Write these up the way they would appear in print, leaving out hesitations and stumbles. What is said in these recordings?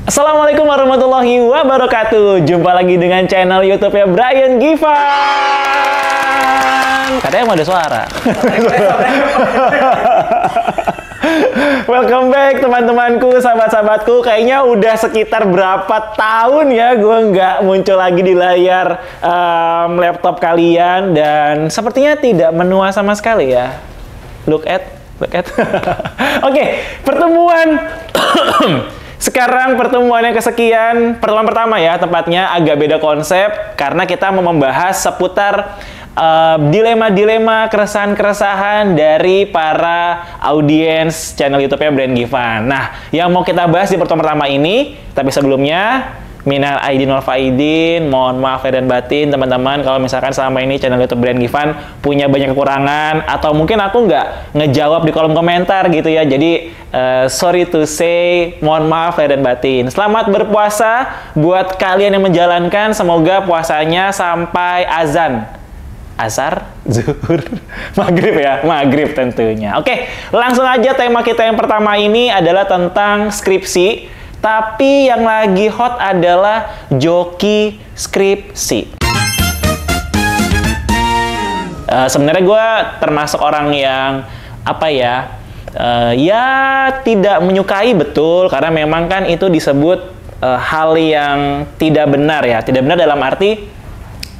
Assalamualaikum warahmatullahi wabarakatuh. Jumpa lagi dengan channel YouTube-nya Brian Givan. Katanya mau ada suara. Welcome back teman-temanku, sahabat-sahabatku. Kayaknya udah sekitar berapa tahun ya gue nggak muncul lagi di layar laptop kalian. Dan sepertinya tidak menua sama sekali ya. Look at. Oke, pertemuan. Sekarang pertemuan yang kesekian, pertemuan pertama ya, tepatnya agak beda konsep karena kita mau membahas seputar dilema-dilema, keresahan-keresahan dari para audiens channel YouTube-nya Brian Givan. Nah, yang mau kita bahas di pertemuan pertama ini, tapi sebelumnya minal aidin wal faidin, mohon maaf lahir dan batin teman-teman kalau misalkan selama ini channel YouTube Brian Givan punya banyak kekurangan atau mungkin aku nggak ngejawab di kolom komentar gitu ya. Jadi sorry to say, mohon maaf lahir dan batin. Selamat berpuasa buat kalian yang menjalankan, semoga puasanya sampai azan. Asar, zuhur, maghrib ya, maghrib tentunya. Oke, langsung aja tema kita yang pertama ini adalah tentang skripsi. Tapi yang lagi hot adalah joki skripsi. Sebenarnya gue termasuk orang yang ya tidak menyukai betul, karena memang kan itu disebut hal yang tidak benar ya. Tidak benar dalam arti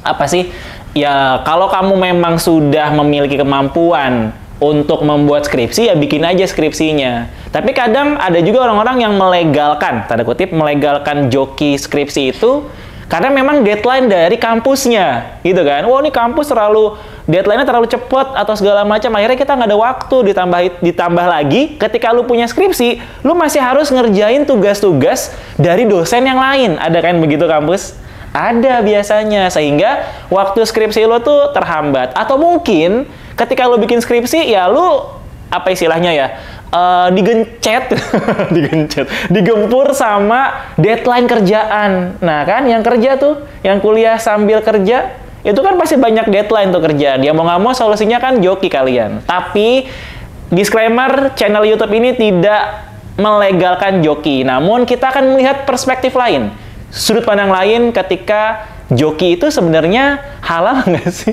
apa sih? Ya kalau kamu memang sudah memiliki kemampuan untuk membuat skripsi, ya bikin aja skripsinya. Tapi kadang ada juga orang-orang yang melegalkan, tanda kutip, melegalkan joki skripsi itu karena memang deadline dari kampusnya, gitu kan. Wah, ini kampus deadline-nya terlalu cepat atau segala macam. Akhirnya kita nggak ada waktu, ditambah lagi ketika lu punya skripsi, lu masih harus ngerjain tugas-tugas dari dosen yang lain. Ada kan begitu kampus? Ada biasanya, sehingga waktu skripsi lo tuh terhambat. Atau mungkin ketika lo bikin skripsi, ya lo, apa istilahnya ya, digempur sama deadline kerjaan. Nah kan, yang kerja tuh, yang kuliah sambil kerja, itu kan pasti banyak deadline tuh kerjaan. Ya mau nggak mau solusinya kan joki kalian. Tapi, disclaimer, channel YouTube ini tidak melegalkan joki. Namun kita akan melihat perspektif lain. Sudut pandang lain ketika joki itu sebenarnya halal nggak sih?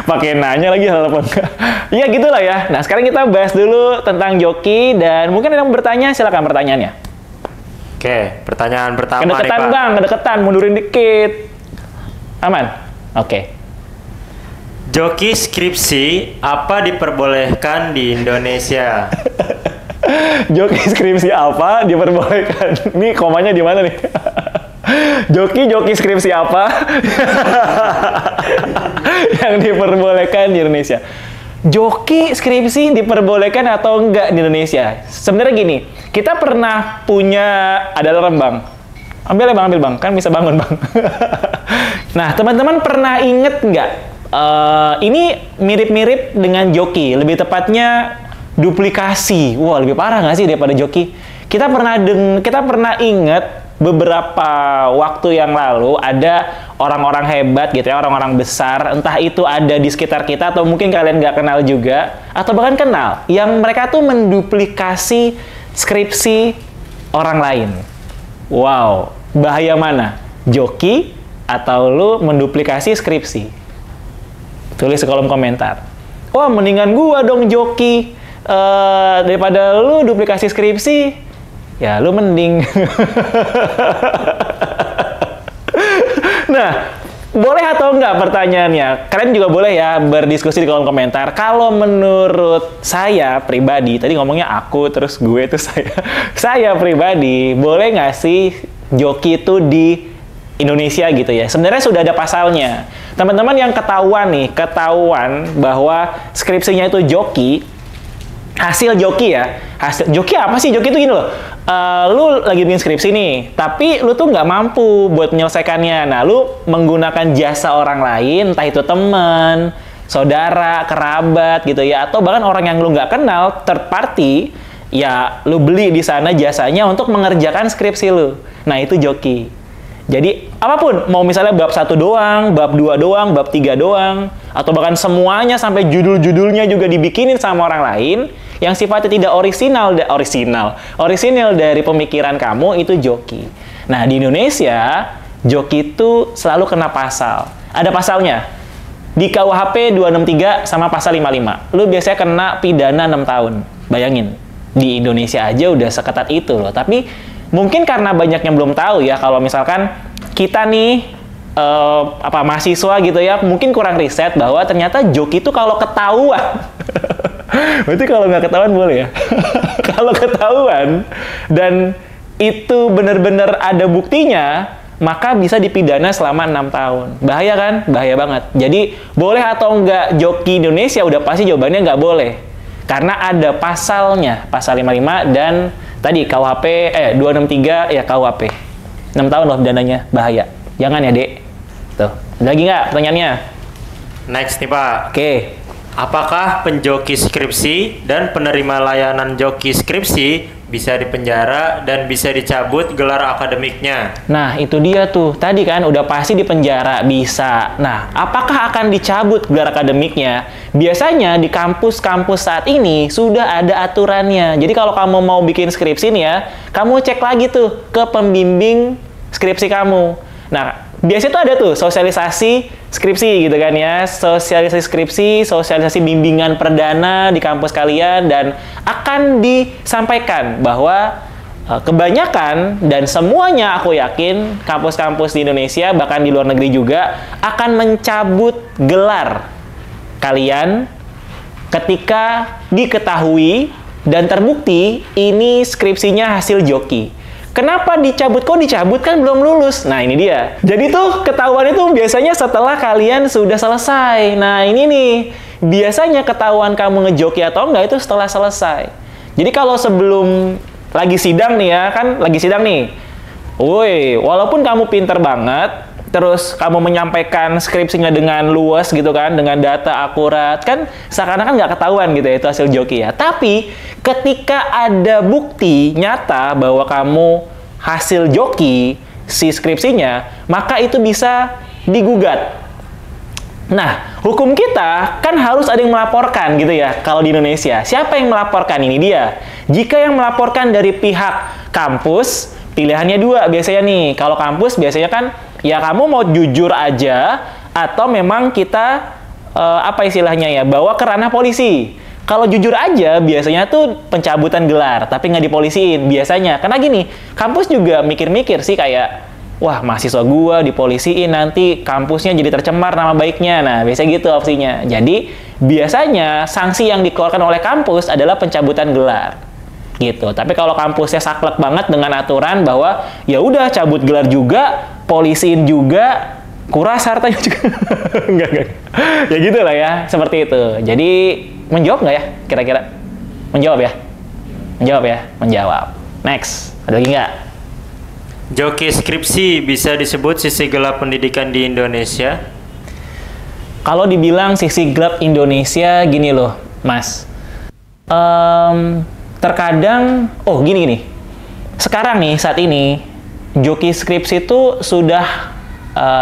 Pakai nanya lagi halal apa enggak? Ya gitulah ya. Nah sekarang kita bahas dulu tentang joki dan mungkin ada yang bertanya, silakan pertanyaannya. Oke, pertanyaan pertama kedeketan nih Pak. Bang, kedeketan, mundurin dikit. Aman? Oke. Joki skripsi apa diperbolehkan di Indonesia? Joki skripsi apa diperbolehkan? Ini komanya di mana nih? Joki skripsi apa yang diperbolehkan di Indonesia? Joki skripsi diperbolehkan atau enggak di Indonesia? Sebenarnya gini, kita pernah punya, ada alarm Bang. Ambil bang, kan bisa bangun Bang. Nah, teman-teman pernah inget nggak? Ini mirip-mirip dengan joki, lebih tepatnya duplikasi. Wah, lebih parah nggak sih daripada joki? Kita pernah inget beberapa waktu yang lalu ada orang-orang hebat gitu ya, orang-orang besar, entah itu ada di sekitar kita atau mungkin kalian nggak kenal juga, atau bahkan kenal, yang mereka tuh menduplikasi skripsi orang lain. Wow, bahaya mana? Joki atau lu menduplikasi skripsi? Tulis di kolom komentar. Wah, mendingan gua dong joki daripada lu duplikasi skripsi. Ya, lu mending. Nah, boleh atau enggak pertanyaannya? Kalian juga boleh ya berdiskusi di kolom komentar. Kalau menurut saya pribadi, tadi ngomongnya aku, terus gue itu saya. Saya pribadi, boleh nggak sih joki itu di Indonesia gitu ya? Sebenarnya sudah ada pasalnya. Teman-teman yang ketahuan bahwa skripsinya itu joki, hasil joki ya. Joki apa sih? Joki itu gini loh. Lu lagi bikin skripsi nih, tapi lu tuh nggak mampu buat menyelesaikannya. Nah, lu menggunakan jasa orang lain, entah itu teman, saudara, kerabat gitu ya, atau bahkan orang yang lu nggak kenal, third party, ya lu beli di sana jasanya untuk mengerjakan skripsi lu. Nah, itu joki. Jadi, apapun, mau misalnya bab 1 doang, bab 2 doang, bab 3 doang, atau bahkan semuanya sampai judul-judulnya juga dibikinin sama orang lain, yang sifatnya tidak orisinal dari pemikiran kamu, itu joki. Nah, di Indonesia, joki itu selalu kena pasal. Ada pasalnya. Di KUHP 263 sama pasal 55. Lu biasanya kena pidana 6 tahun. Bayangin, di Indonesia aja udah seketat itu loh. Tapi mungkin karena banyak yang belum tahu ya, kalau misalkan kita nih mahasiswa gitu ya, mungkin kurang riset bahwa ternyata joki itu kalau ketahuan berarti kalau nggak ketahuan boleh ya. Kalau ketahuan dan itu benar-benar ada buktinya, maka bisa dipidana selama 6 tahun. Bahaya kan? Bahaya banget. Jadi, boleh atau enggak joki Indonesia? Udah pasti jawabannya nggak boleh. Karena ada pasalnya, pasal 55 dan tadi KUHP, 263 ya KUHP. 6 tahun loh pidananya, bahaya. Jangan ya, Dek. Tuh. Ada lagi nggak pertanyaannya? Next nih, Pak. Oke. Apakah penjoki skripsi dan penerima layanan joki skripsi bisa dipenjara dan bisa dicabut gelar akademiknya? Nah, itu dia tuh. Tadi kan udah pasti dipenjara, bisa. Nah, apakah akan dicabut gelar akademiknya? Biasanya di kampus-kampus saat ini sudah ada aturannya. Jadi kalau kamu mau bikin skripsi nih ya, kamu cek lagi tuh ke pembimbing skripsi kamu. Nah, biasanya tuh ada tuh sosialisasi skripsi gitu kan ya, sosialisasi skripsi, sosialisasi bimbingan perdana di kampus kalian, dan akan disampaikan bahwa kebanyakan dan semuanya aku yakin kampus-kampus di Indonesia bahkan di luar negeri juga akan mencabut gelar kalian ketika diketahui dan terbukti ini skripsinya hasil joki. Kenapa dicabut? Kok dicabut? Kan belum lulus. Nah, ini dia. Jadi tuh ketahuan itu biasanya setelah kalian sudah selesai. Nah, ini nih. Biasanya ketahuan kamu ngejoki atau enggak itu setelah selesai. Jadi kalau sebelum lagi sidang nih ya, kan lagi sidang nih. Woi, walaupun kamu pinter banget, terus kamu menyampaikan skripsinya dengan luas gitu kan, dengan data akurat, kan seakan-akan nggak ketahuan gitu ya, itu hasil joki ya. Tapi ketika ada bukti nyata bahwa kamu hasil joki si skripsinya, maka itu bisa digugat. Nah, hukum kita kan harus ada yang melaporkan gitu ya, kalau di Indonesia. Siapa yang melaporkan? Ini dia. Jika yang melaporkan dari pihak kampus, pilihannya dua biasanya nih. Kalau kampus biasanya kan ya kamu mau jujur aja atau memang kita apa istilahnya ya, bawa ke ranah polisi. Kalau jujur aja biasanya tuh pencabutan gelar, tapi nggak dipolisiin biasanya. Karena gini, kampus juga mikir-mikir sih kayak, wah mahasiswa gua dipolisiin nanti kampusnya jadi tercemar nama baiknya. Nah, biasa gitu opsinya. Jadi biasanya sanksi yang dikeluarkan oleh kampus adalah pencabutan gelar. Gitu. Tapi kalau kampusnya saklek banget dengan aturan bahwa ya udah cabut gelar juga, polisiin juga, kuras hartanya juga. Enggak. Ya gitu lah ya, seperti itu. Jadi menjawab nggak ya kira-kira? Menjawab ya? Menjawab ya? Menjawab. Next. Ada lagi nggak? Joki skripsi bisa disebut sisi gelap pendidikan di Indonesia? Kalau dibilang sisi gelap Indonesia, gini loh, Mas. Terkadang, gini. Sekarang nih, saat ini, joki skripsi itu sudah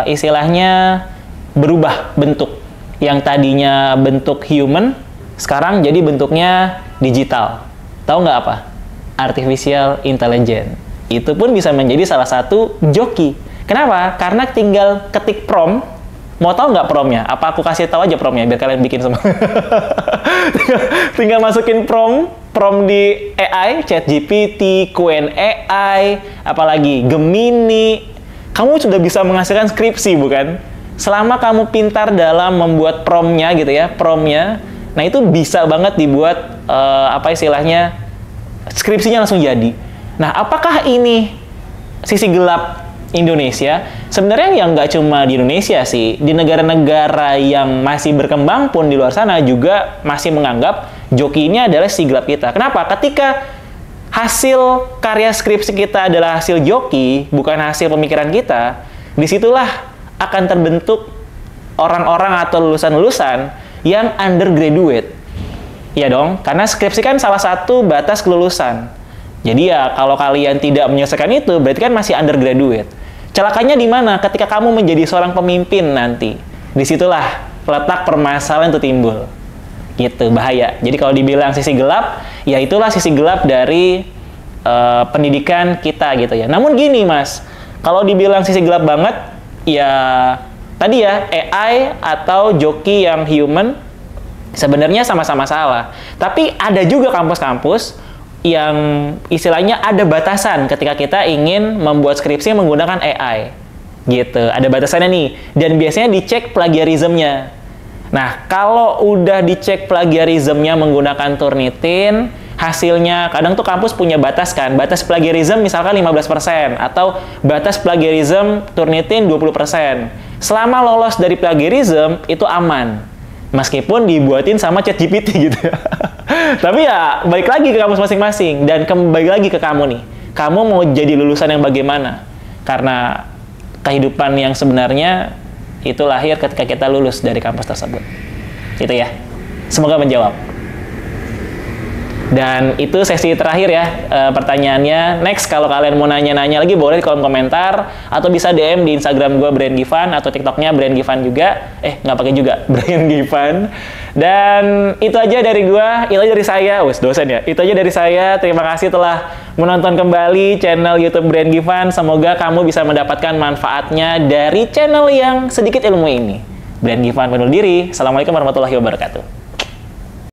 istilahnya berubah bentuk. Yang tadinya bentuk human, sekarang jadi bentuknya digital. Tahu nggak apa? Artificial intelligence. Itu pun bisa menjadi salah satu joki. Kenapa? Karena tinggal ketik prompt. Mau tahu nggak prompt-nya? Apa aku kasih tahu aja prompt-nya biar kalian bikin semua? Tinggal masukin prompt di AI, ChatGPT, Q&AI, apalagi Gemini. Kamu sudah bisa menghasilkan skripsi, bukan? Selama kamu pintar dalam membuat prompt-nya gitu ya, prompt-nya. Nah, itu bisa banget dibuat apa istilahnya? Skripsinya langsung jadi. Nah, apakah ini sisi gelap Indonesia? Sebenarnya yang nggak cuma di Indonesia sih, di negara-negara yang masih berkembang pun di luar sana juga masih menganggap joki ini adalah sisi gelap kita. Kenapa? Ketika hasil karya skripsi kita adalah hasil joki, bukan hasil pemikiran kita, disitulah akan terbentuk orang-orang atau lulusan-lulusan yang undergraduate. Iya dong, karena skripsi kan salah satu batas kelulusan. Jadi ya, kalau kalian tidak menyelesaikan itu, berarti kan masih undergraduate. Celakanya di mana? Ketika kamu menjadi seorang pemimpin nanti. Disitulah letak permasalahan itu timbul. Gitu, bahaya. Jadi kalau dibilang sisi gelap, ya itulah sisi gelap dari pendidikan kita gitu ya. Namun gini, Mas. Kalau dibilang sisi gelap banget, ya tadi ya AI atau joki yang human sebenarnya sama-sama salah. Tapi ada juga kampus-kampus yang istilahnya ada batasan ketika kita ingin membuat skripsi menggunakan AI. Gitu, ada batasannya nih. Dan biasanya dicek plagiarismenya. Nah, kalau udah dicek plagiarismenya menggunakan Turnitin, hasilnya kadang tuh kampus punya batas kan. Batas plagiarism misalkan 15% atau batas plagiarism Turnitin 20%. Selama lolos dari plagiarism, itu aman. Meskipun dibuatin sama ChatGPT gitu. Tapi ya balik lagi ke kampus masing-masing dan kembali lagi ke kamu nih. Kamu mau jadi lulusan yang bagaimana? Karena kehidupan yang sebenarnya itu lahir ketika kita lulus dari kampus tersebut. Itu ya. Semoga menjawab. Dan itu sesi terakhir ya pertanyaannya. Next, kalau kalian mau nanya-nanya lagi boleh di kolom komentar atau bisa DM di Instagram gue Brian Givan atau TikToknya Brian Givan juga. Nggak pakai juga Brian Givan. Dan itu aja dari gue, itu aja dari saya. Dosen ya. Itu aja dari saya. Terima kasih telah menonton kembali channel YouTube Brian Givan. Semoga kamu bisa mendapatkan manfaatnya dari channel yang sedikit ilmu ini. Brian Givan undur diri. Assalamualaikum warahmatullahi wabarakatuh.